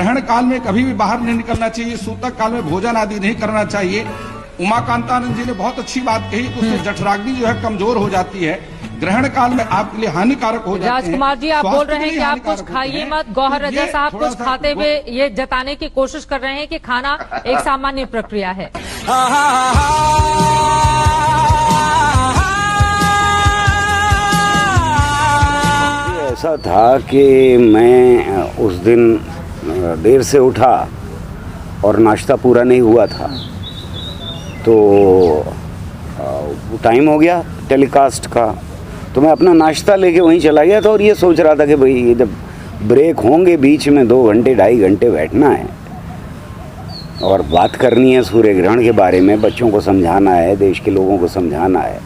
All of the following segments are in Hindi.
ग्रहण काल में कभी भी बाहर नहीं निकलना चाहिए, सूतक काल में भोजन आदि नहीं करना चाहिए। उमाकांतानंद जी ने बहुत अच्छी बात कही कि उससे जठराग्नि जो है कमजोर हो जाती है, ग्रहण काल में आपके लिए हानिकारक हो जाते हैं। राजकुमार जी, आप बोल रहे हैं कि आप कुछ खाइए मत, गौहर रजा साहब कुछ खाते हुए ये जताने की कोशिश कर रहे हैं कि खाना एक सामान्य प्रक्रिया है। ऐसा था कि मैं उस दिन देर से उठा और नाश्ता पूरा नहीं हुआ था, तो टाइम हो गया टेलीकास्ट का, तो मैं अपना नाश्ता लेके वहीं चला गया था और ये सोच रहा था कि भाई ये जब ब्रेक होंगे बीच में 2 घंटे 2.5 घंटे बैठना है और बात करनी है सूर्य ग्रहण के बारे में, बच्चों को समझाना है, देश के लोगों को समझाना है।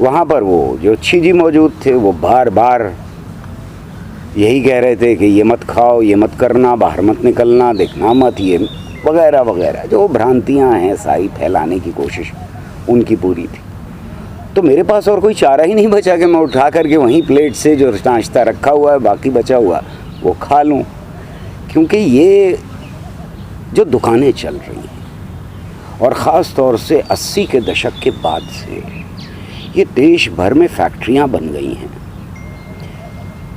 वहाँ पर वो जो अच्छी जी मौजूद थे वो बार बार यही कह रहे थे कि ये मत खाओ, ये मत करना, बाहर मत निकलना, देखना मत, ये वगैरह वगैरह जो भ्रांतियाँ हैं सारी फैलाने की कोशिश उनकी पूरी थी। तो मेरे पास और कोई चारा ही नहीं बचा कि मैं उठा करके वहीं प्लेट से जो नाश्ता रखा हुआ है बाकी बचा हुआ वो खा लूँ, क्योंकि ये जो दुकानें चल रही हैं और ख़ास तौर से 80 के दशक के बाद से ये देश भर में फैक्ट्रियाँ बन गई हैं,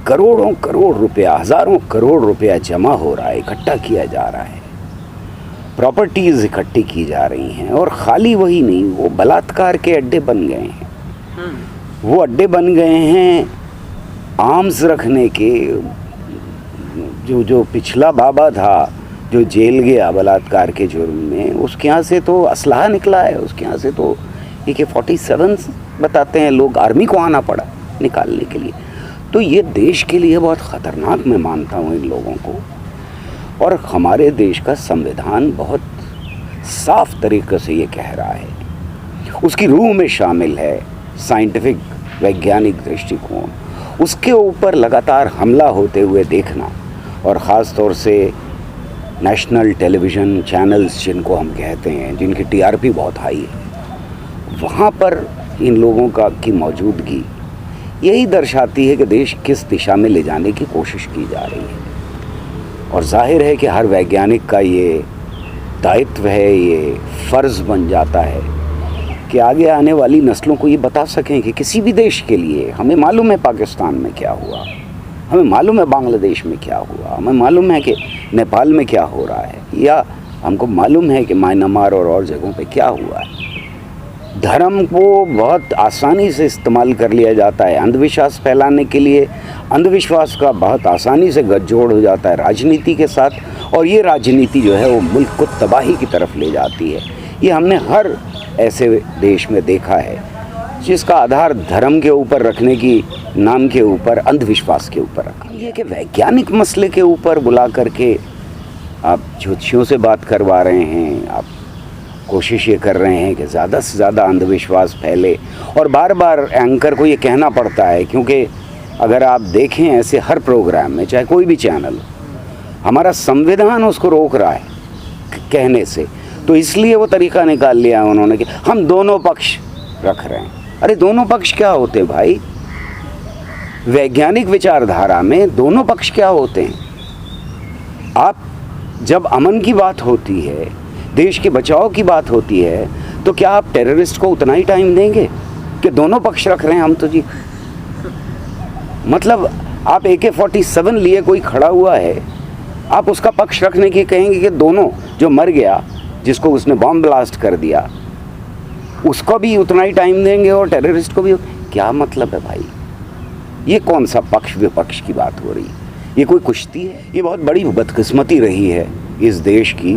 करोड़ों करोड़ रुपया, हज़ारों करोड़ रुपया जमा हो रहा है, इकट्ठा किया जा रहा है, प्रॉपर्टीज़ इकट्ठी की जा रही हैं। और ख़ाली वही नहीं, वो बलात्कार के अड्डे बन गए हैं, वो अड्डे बन गए हैं आर्म्स रखने के। जो पिछला बाबा था जो जेल गया बलात्कार के जुर्म में, उसके यहाँ से तो असलहा निकला है, उसके यहाँ से तो AK-47 बताते हैं लोग, आर्मी को आना पड़ा निकालने के लिए। तो ये देश के लिए बहुत ख़तरनाक मैं मानता हूँ इन लोगों को। और हमारे देश का संविधान बहुत साफ तरीके से ये कह रहा है, उसकी रूह में शामिल है साइंटिफिक वैज्ञानिक दृष्टिकोण, उसके ऊपर लगातार हमला होते हुए देखना, और ख़ास तौर से नेशनल टेलीविज़न चैनल्स जिनको हम कहते हैं, जिनकी TRP बहुत हाई है, वहाँ पर इन लोगों की मौजूदगी यही दर्शाती है कि देश किस दिशा में ले जाने की कोशिश की जा रही है। और जाहिर है कि हर वैज्ञानिक का ये दायित्व है, ये फ़र्ज़ बन जाता है कि आगे आने वाली नस्लों को ये बता सकें कि किसी भी देश के लिए, हमें मालूम है पाकिस्तान में क्या हुआ, हमें मालूम है बांग्लादेश में क्या हुआ, हमें मालूम है कि नेपाल में क्या हो रहा है, या हमको मालूम है कि म्यांमार और जगहों पे क्या हुआ है। धर्म को बहुत आसानी से इस्तेमाल कर लिया जाता है अंधविश्वास फैलाने के लिए, अंधविश्वास का बहुत आसानी से गठजोड़ हो जाता है राजनीति के साथ, और ये राजनीति जो है वो मुल्क को तबाही की तरफ ले जाती है। ये हमने हर ऐसे देश में देखा है जिसका आधार धर्म के ऊपर रखने की नाम के ऊपर अंधविश्वास के ऊपर रखा। ये कि वैज्ञानिक मसले के ऊपर बुला करके आप ज्योतिषियों से बात करवा रहे हैं, आप कोशिश ये कर रहे हैं कि ज़्यादा से ज़्यादा अंधविश्वास फैले, और बार बार एंकर को ये कहना पड़ता है, क्योंकि अगर आप देखें ऐसे हर प्रोग्राम में, चाहे कोई भी चैनल, हमारा संविधान उसको रोक रहा है कहने से, तो इसलिए वो तरीका निकाल लिया उन्होंने कि हम दोनों पक्ष रख रहे हैं। अरे दोनों पक्ष क्या होते भाई? वैज्ञानिक विचारधारा में दोनों पक्ष क्या होते हैं? आप जब अमन की बात होती है, देश के बचाव की बात होती है, तो क्या आप टेररिस्ट को उतना ही टाइम देंगे कि दोनों पक्ष रख रहे हैं हम? तो जी मतलब आप AK-47 लिए कोई खड़ा हुआ है, आप उसका पक्ष रखने की कहेंगे कि दोनों, जो मर गया, जिसको उसने बॉम्ब ब्लास्ट कर दिया, उसको भी उतना ही टाइम देंगे और टेररिस्ट को भी? क्या मतलब है भाई? ये कौन सा पक्ष विपक्ष की बात हो रही है? ये कोई कुश्ती है? ये बहुत बड़ी बदकिस्मती रही है इस देश की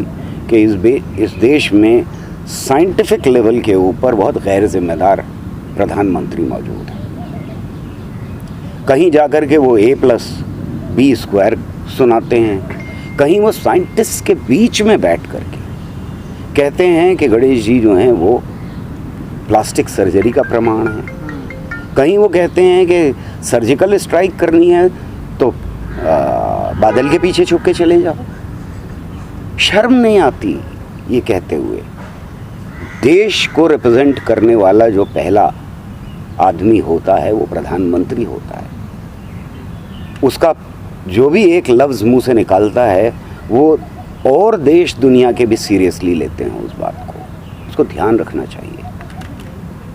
कि इस देश में साइंटिफिक लेवल के ऊपर बहुत गैर जिम्मेदार प्रधानमंत्री मौजूद है। कहीं जाकर के वो A+B² सुनाते हैं, कहीं वो साइंटिस्ट के बीच में बैठ करके कहते हैं कि गणेश जी जो हैं वो प्लास्टिक सर्जरी का प्रमाण है, कहीं वो कहते हैं कि सर्जिकल स्ट्राइक करनी है तो बादल के पीछे छुप के चले जाओ। शर्म नहीं आती ये कहते हुए? देश को रिप्रेजेंट करने वाला जो पहला आदमी होता है वो प्रधानमंत्री होता है। उसका जो भी एक लफ्ज़ मुंह से निकालता है वो और देश दुनिया के भी सीरियसली लेते हैं उस बात को। उसको ध्यान रखना चाहिए।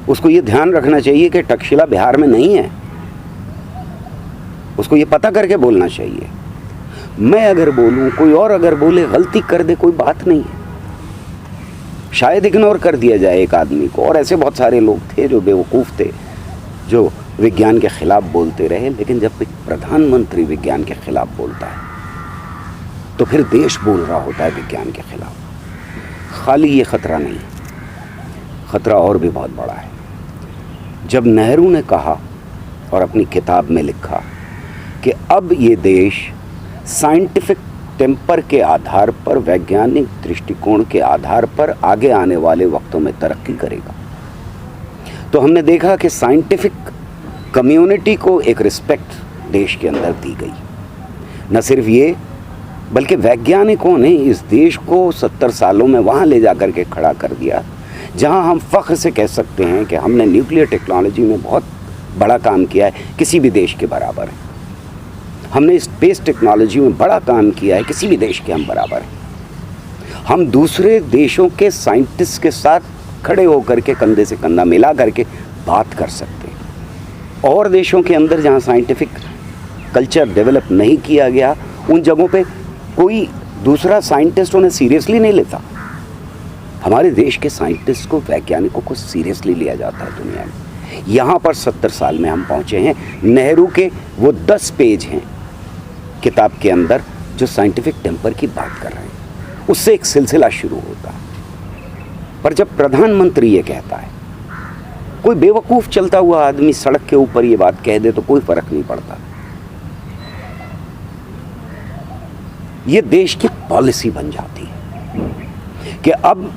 उसको ये ध्यान रखना चाहिए कि तक्षशिला बिहार में नहीं है। उसको ये पता करके बोलना चाहिए। मैं अगर बोलूं, कोई और अगर बोले, गलती कर दे, कोई बात नहीं है। शायद इग्नोर कर दिया जाए एक आदमी को, और ऐसे बहुत सारे लोग थे जो बेवकूफ़ थे, जो विज्ञान के खिलाफ बोलते रहे। लेकिन जब एक प्रधानमंत्री विज्ञान के खिलाफ बोलता है तो फिर देश बोल रहा होता है विज्ञान के खिलाफ। खाली ये खतरा नहीं, खतरा और भी बहुत बड़ा है। जब नेहरू ने कहा और अपनी किताब में लिखा कि अब ये देश साइंटिफिक टेम्पर के आधार पर, वैज्ञानिक दृष्टिकोण के आधार पर आगे आने वाले वक्तों में तरक्की करेगा, तो हमने देखा कि साइंटिफिक कम्युनिटी को एक रिस्पेक्ट देश के अंदर दी गई। न सिर्फ ये, बल्कि वैज्ञानिकों ने इस देश को 70 सालों में वहाँ ले जाकर के खड़ा कर दिया जहाँ हम फ़ख्र से कह सकते हैं कि हमने न्यूक्लियर टेक्नोलॉजी में बहुत बड़ा काम किया है, किसी भी देश के बराबर है। हमने स्पेस टेक्नोलॉजी में बड़ा काम किया है, किसी भी देश के हम बराबर हैं। हम दूसरे देशों के साइंटिस्ट के साथ खड़े होकर के, कंधे से कंधा मिला करके बात कर सकते हैं। और देशों के अंदर जहाँ साइंटिफिक कल्चर डेवलप नहीं किया गया, उन जगहों पे कोई दूसरा साइंटिस्ट उन्हें सीरियसली नहीं लेता। हमारे देश के साइंटिस्ट को, वैज्ञानिकों को सीरियसली लिया जाता है दुनिया में। यहाँ पर 70 साल में हम पहुँचे हैं। नेहरू के वो 10 पेज हैं किताब के अंदर जो साइंटिफिक टेम्पर की बात कर रहे हैं, उससे एक सिलसिला शुरू होता है। पर जब प्रधानमंत्री ये कहता है, कोई बेवकूफ़ चलता हुआ आदमी सड़क के ऊपर ये बात कह दे तो कोई फर्क नहीं पड़ता। ये देश की पॉलिसी बन जाती है कि अब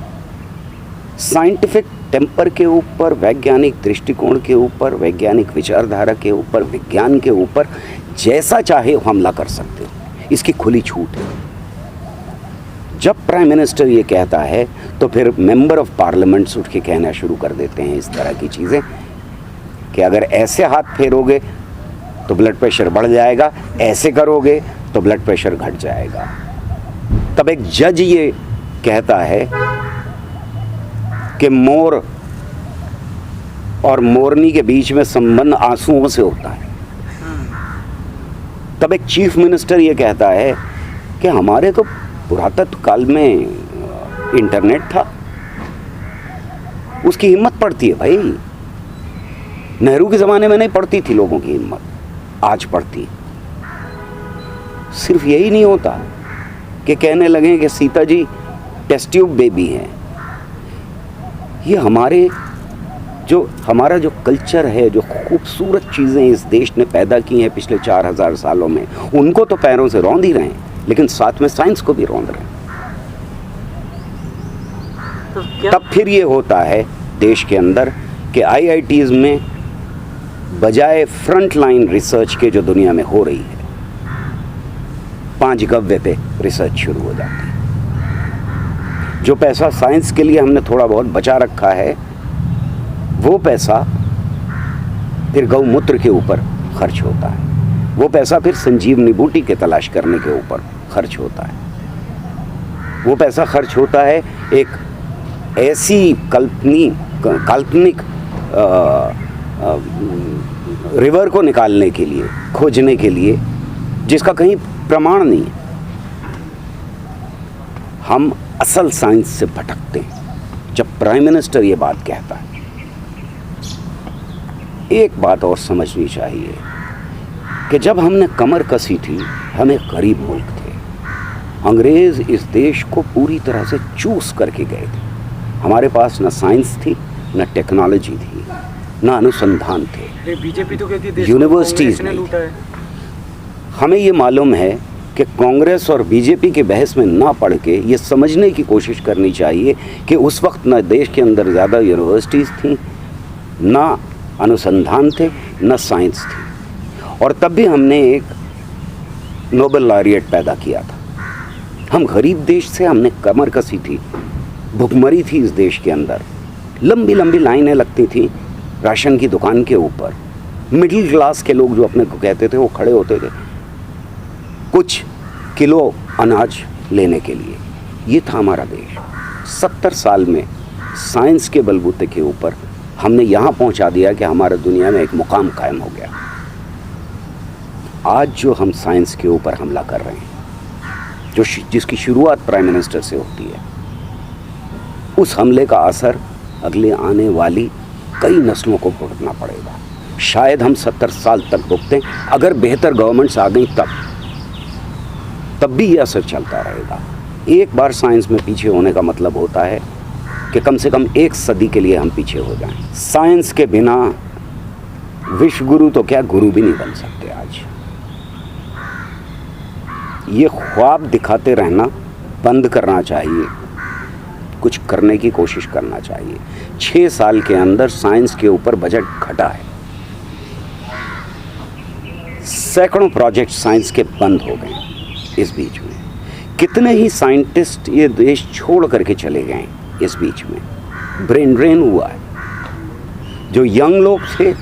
साइंटिफिक टेम्पर के ऊपर, वैज्ञानिक दृष्टिकोण के ऊपर, वैज्ञानिक विचारधारा के ऊपर, विज्ञान के ऊपर जैसा चाहे हमला कर सकते हो, इसकी खुली छूट है। जब प्राइम मिनिस्टर ये कहता है तो फिर मेंबर ऑफ पार्लियामेंट्स उठ के कहना शुरू कर देते हैं इस तरह की चीज़ें कि अगर ऐसे हाथ फेरोगे तो ब्लड प्रेशर बढ़ जाएगा, ऐसे करोगे तो ब्लड प्रेशर घट जाएगा। तब एक जज ये कहता है कि मोर और मोरनी के बीच में संबंध आंसुओं से होता है। तब एक चीफ मिनिस्टर ये कहता है कि हमारे तो पुरातत्व काल में इंटरनेट था। उसकी हिम्मत पड़ती है भाई। नेहरू के ज़माने में नहीं पड़ती थी लोगों की हिम्मत, आज पड़ती। सिर्फ यही नहीं होता कि कहने लगे कि Sita ji test tube baby हैं। ये हमारा जो कल्चर है, जो खूबसूरत चीज़ें इस देश ने पैदा की हैं पिछले 4000 सालों में, उनको तो पैरों से रौंद ही रहे हैं, लेकिन साथ में साइंस को भी रौंद रहे हैं। तो तब फिर ये होता है देश के अंदर कि IITs में बजाय फ्रंट लाइन रिसर्च के जो दुनिया में हो रही है, 5 गव्य पे रिसर्च शुरू हो जाती है। जो पैसा साइंस के लिए हमने थोड़ा बहुत बचा रखा है, वो पैसा फिर गौमूत्र के ऊपर खर्च होता है। वो पैसा फिर संजीवनी बूटी के तलाश करने के ऊपर खर्च होता है। वो पैसा खर्च होता है एक ऐसी काल्पनिक रिवर को निकालने के लिए, खोजने के लिए, जिसका कहीं प्रमाण नहीं है। हम असल साइंस से भटकते हैं। जब प्राइम मिनिस्टर ये बात कहता है, एक बात और समझनी चाहिए कि जब हमने कमर कसी थी, हम एक गरीब मुल्क थे। अंग्रेज़ इस देश को पूरी तरह से चूस करके गए थे। हमारे पास न साइंस थी, न टेक्नोलॉजी थी, न अनुसंधान थे। बीजेपी तो कहती है यूनिवर्सिटीज़ ने लूटा है। हमें ये मालूम है कि कांग्रेस और बीजेपी के बहस में ना पड़ के ये समझने की कोशिश करनी चाहिए कि उस वक्त न देश के अंदर ज़्यादा यूनिवर्सिटीज़ थी, ना अनुसंधान थे, न साइंस थी। और तब भी हमने एक नोबेल लॉरिएट पैदा किया था। हम गरीब देश से, हमने कमर कसी थी, भुखमरी थी इस देश के अंदर। लंबी लंबी लाइनें लगती थी राशन की दुकान के ऊपर। मिडिल क्लास के लोग जो अपने को कहते थे, वो खड़े होते थे, कुछ किलो अनाज लेने के लिए। ये था हमारा देश। 70 साल में साइंस के बलबूते के ऊपर हमने यहाँ पहुँचा दिया कि हमारा दुनिया में एक मुकाम कायम हो गया। आज जो हम साइंस के ऊपर हमला कर रहे हैं, जिसकी शुरुआत प्राइम मिनिस्टर से होती है, उस हमले का असर अगले आने वाली कई नस्लों को भुगतना पड़ेगा। शायद हम 70 साल तक भुगतें, अगर बेहतर गवर्नमेंट्स आ गई तब भी यह असर चलता रहेगा। एक बार साइंस में पीछे होने का मतलब होता है कि कम से कम 1 सदी के लिए हम पीछे हो जाएं। साइंस के बिना विश्व गुरु तो क्या, गुरु भी नहीं बन सकते। आज ये ख्वाब दिखाते रहना बंद करना चाहिए, कुछ करने की कोशिश करना चाहिए। 6 साल के अंदर साइंस के ऊपर बजट घटा है। सैकड़ों प्रोजेक्ट साइंस के बंद हो गए इस बीच में। कितने ही साइंटिस्ट ये देश छोड़ करके चले गए इस बीच में। ब्रेन ड्रेन हुआ है। जो यंग लोग थे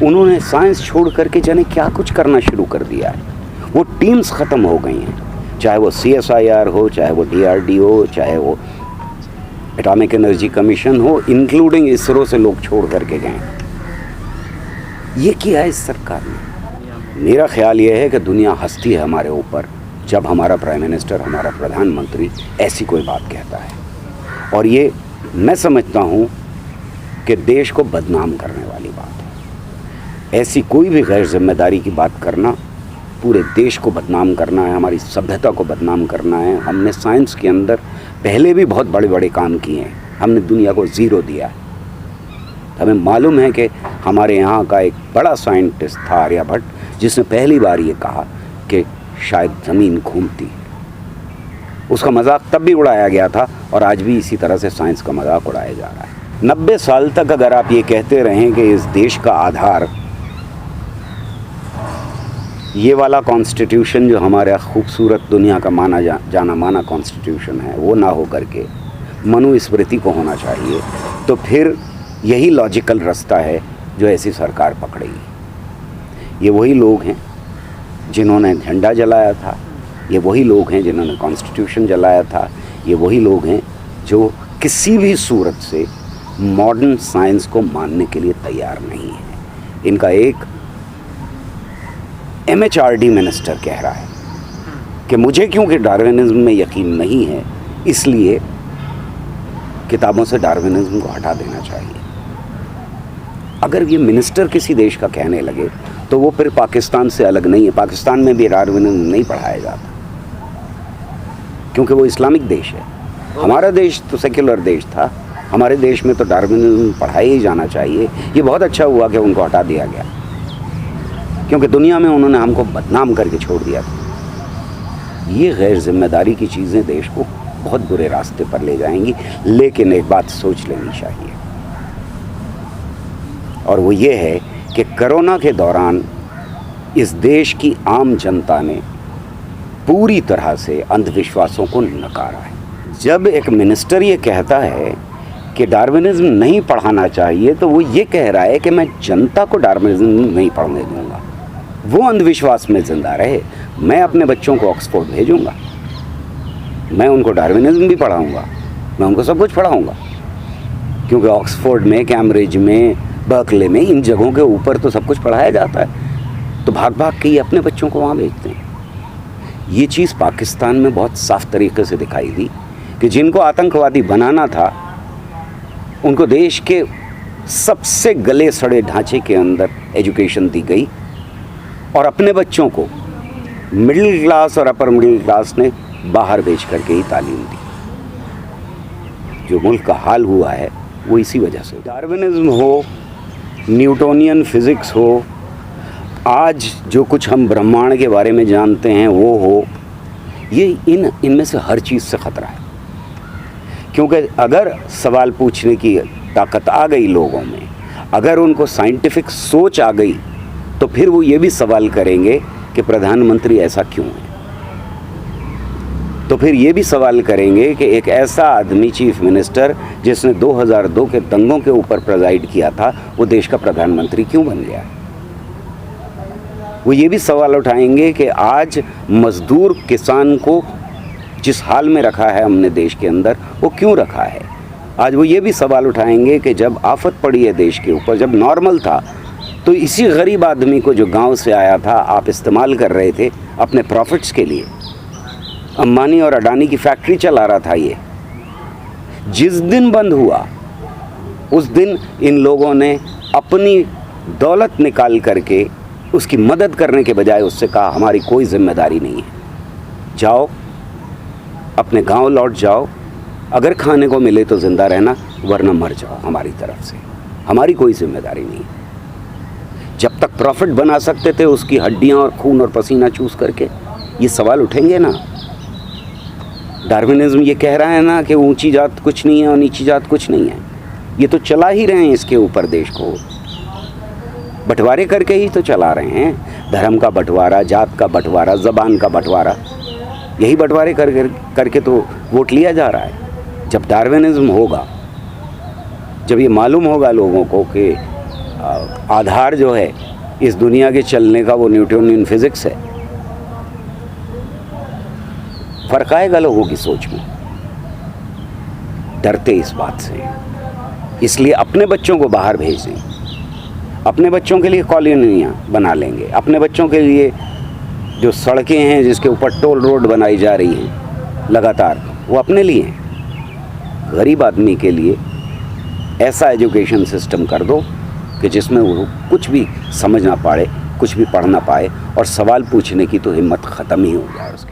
उन्होंने साइंस छोड़ करके जाने क्या कुछ करना शुरू कर दिया है। वो टीम्स ख़त्म हो गई हैं, चाहे वो CSIR हो, चाहे वो DRD हो, चाहे वो एटॉमिक एनर्जी कमीशन हो, इंक्लूडिंग इसरो से लोग छोड़ करके गए। ये किया है इस सरकार ने। मेरा ख्याल ये है कि दुनिया हंसती है हमारे ऊपर जब हमारा प्राइम मिनिस्टर, हमारा प्रधानमंत्री ऐसी कोई बात कहता है। और ये मैं समझता हूँ कि देश को बदनाम करने वाली बात है। ऐसी कोई भी गैर जिम्मेदारी की बात करना पूरे देश को बदनाम करना है, हमारी सभ्यता को बदनाम करना है। हमने साइंस के अंदर पहले भी बहुत बड़े बड़े काम किए हैं, हमने दुनिया को ज़ीरो दिया है। हमें मालूम है कि हमारे यहाँ का एक बड़ा साइंटिस्ट था आर्यभट्ट, जिसने पहली बार ये कहा कि शायद ज़मीन घूमती है। उसका मजाक तब भी उड़ाया गया था और आज भी इसी तरह से साइंस का मजाक उड़ाया जा रहा है। 90 साल तक अगर आप ये कहते रहें कि इस देश का आधार ये वाला कॉन्स्टिट्यूशन जो हमारा खूबसूरत दुनिया का जाना माना कॉन्स्टिट्यूशन है वो ना हो करके मनुस्मृति को होना चाहिए, तो फिर यही लॉजिकल रास्ता है जो ऐसी सरकार पकड़ेगी। ये वही लोग हैं जिन्होंने झंडा जलाया था, ये वही लोग हैं जिन्होंने कॉन्स्टिट्यूशन जलाया था, ये वही लोग हैं जो किसी भी सूरत से मॉडर्न साइंस को मानने के लिए तैयार नहीं है। इनका एक MHRD मिनिस्टर कह रहा है कि मुझे क्योंकि डार्विनिज्म में यकीन नहीं है इसलिए किताबों से डार्विनिज्म को हटा देना चाहिए। अगर ये मिनिस्टर किसी देश का कहने लगे तो वो फिर पाकिस्तान से अलग नहीं है। पाकिस्तान में भी डार्विनिज्म नहीं पढ़ाया जाता क्योंकि वो इस्लामिक देश है। हमारा देश तो सेक्युलर देश था, हमारे देश में तो डार्विनिज्म पढ़ाया ही जाना चाहिए। ये बहुत अच्छा हुआ कि उनको हटा दिया गया क्योंकि दुनिया में उन्होंने हमको बदनाम करके छोड़ दिया था। ये गैर जिम्मेदारी की चीज़ें देश को बहुत बुरे रास्ते पर ले जाएंगी। लेकिन एक बात सोच लेनी चाहिए और वो ये है कि कोरोना के दौरान इस देश की आम जनता ने पूरी तरह से अंधविश्वासों को नकारा है। जब एक मिनिस्टर ये कहता है कि डार्विनिज्म नहीं पढ़ाना चाहिए तो वो ये कह रहा है कि मैं जनता को डार्विनिज्म नहीं पढ़ने दूंगा, वो अंधविश्वास में ज़िंदा रहे। मैं अपने बच्चों को ऑक्सफोर्ड भेजूंगा, मैं उनको डार्विनिज्म भी पढ़ाऊंगा, मैं उनको सब कुछ पढ़ाऊंगा क्योंकि ऑक्सफोर्ड में, कैम्ब्रिज में, बर्कले में, इन जगहों के ऊपर तो सब कुछ पढ़ाया जाता है। तो भाग भाग के ये अपने बच्चों को वहाँ भेजते हैं। ये चीज़ पाकिस्तान में बहुत साफ तरीके से दिखाई दी कि जिनको आतंकवादी बनाना था उनको देश के सबसे गले सड़े ढांचे के अंदर एजुकेशन दी गई और अपने बच्चों को मिडिल क्लास और अपर मिडिल क्लास ने बाहर भेज करके ही तालीम दी। जो मुल्क का हाल हुआ है वो इसी वजह से। डार्विनिज्म हो, न्यूटोनियन फिज़िक्स हो, आज जो कुछ हम ब्रह्मांड के बारे में जानते हैं वो हो, ये इनमें से हर चीज़ से ख़तरा है क्योंकि अगर सवाल पूछने की ताकत आ गई लोगों में, अगर उनको साइंटिफिक सोच आ गई तो फिर वो ये भी सवाल करेंगे कि प्रधानमंत्री ऐसा क्यों है। तो फिर ये भी सवाल करेंगे कि एक ऐसा आदमी चीफ मिनिस्टर जिसने 2002 के दंगों के ऊपर प्रेजाइड किया था वो देश का प्रधानमंत्री क्यों बन गया। वो ये भी सवाल उठाएंगे कि आज मजदूर किसान को जिस हाल में रखा है हमने देश के अंदर, वो क्यों रखा है। आज वो ये भी सवाल उठाएंगे कि जब आफत पड़ी है देश के ऊपर, जब नॉर्मल था, तो इसी गरीब आदमी को जो गांव से आया था आप इस्तेमाल कर रहे थे अपने प्रॉफिट्स के लिए। अंबानी और अडानी की फैक्ट्री चला रहा था ये। जिस दिन बंद हुआ उस दिन इन लोगों ने अपनी दौलत निकाल करके उसकी मदद करने के बजाय उससे कहा हमारी कोई जिम्मेदारी नहीं है, जाओ अपने गांव लौट जाओ, अगर खाने को मिले तो ज़िंदा रहना, वरना मर जाओ हमारी तरफ से, हमारी कोई जिम्मेदारी नहीं है। जब तक प्रॉफिट बना सकते थे उसकी हड्डियां और खून और पसीना चूस करके, ये सवाल उठेंगे ना। डार्विनिज्म ये कह रहा है ना कि ऊंची जात कुछ नहीं है और नीची जात कुछ नहीं है, ये तो चला ही रहे हैं इसके ऊपर देश को, बंटवारे करके ही तो चला रहे हैं। धर्म का बंटवारा, जात का बंटवारा, ज़बान का बंटवारा, यही बंटवारे करके तो वोट लिया जा रहा है। जब डार्विनिज्म होगा, जब ये मालूम होगा लोगों को कि आधार जो है इस दुनिया के चलने का वो न्यूटोनियन फिजिक्स है, फर्क आएगा लोगों की सोच में। डरते इस बात से, इसलिए अपने बच्चों को बाहर भेज दें, अपने बच्चों के लिए कॉलोनियाँ बना लेंगे, अपने बच्चों के लिए जो सड़कें हैं जिसके ऊपर टोल रोड बनाई जा रही हैं लगातार, वो अपने लिए हैं। गरीब आदमी के लिए ऐसा एजुकेशन सिस्टम कर दो कि जिसमें वो कुछ भी समझ ना पाए, कुछ भी पढ़ ना पाए और सवाल पूछने की तो हिम्मत ख़त्म ही हो जाए उसकी।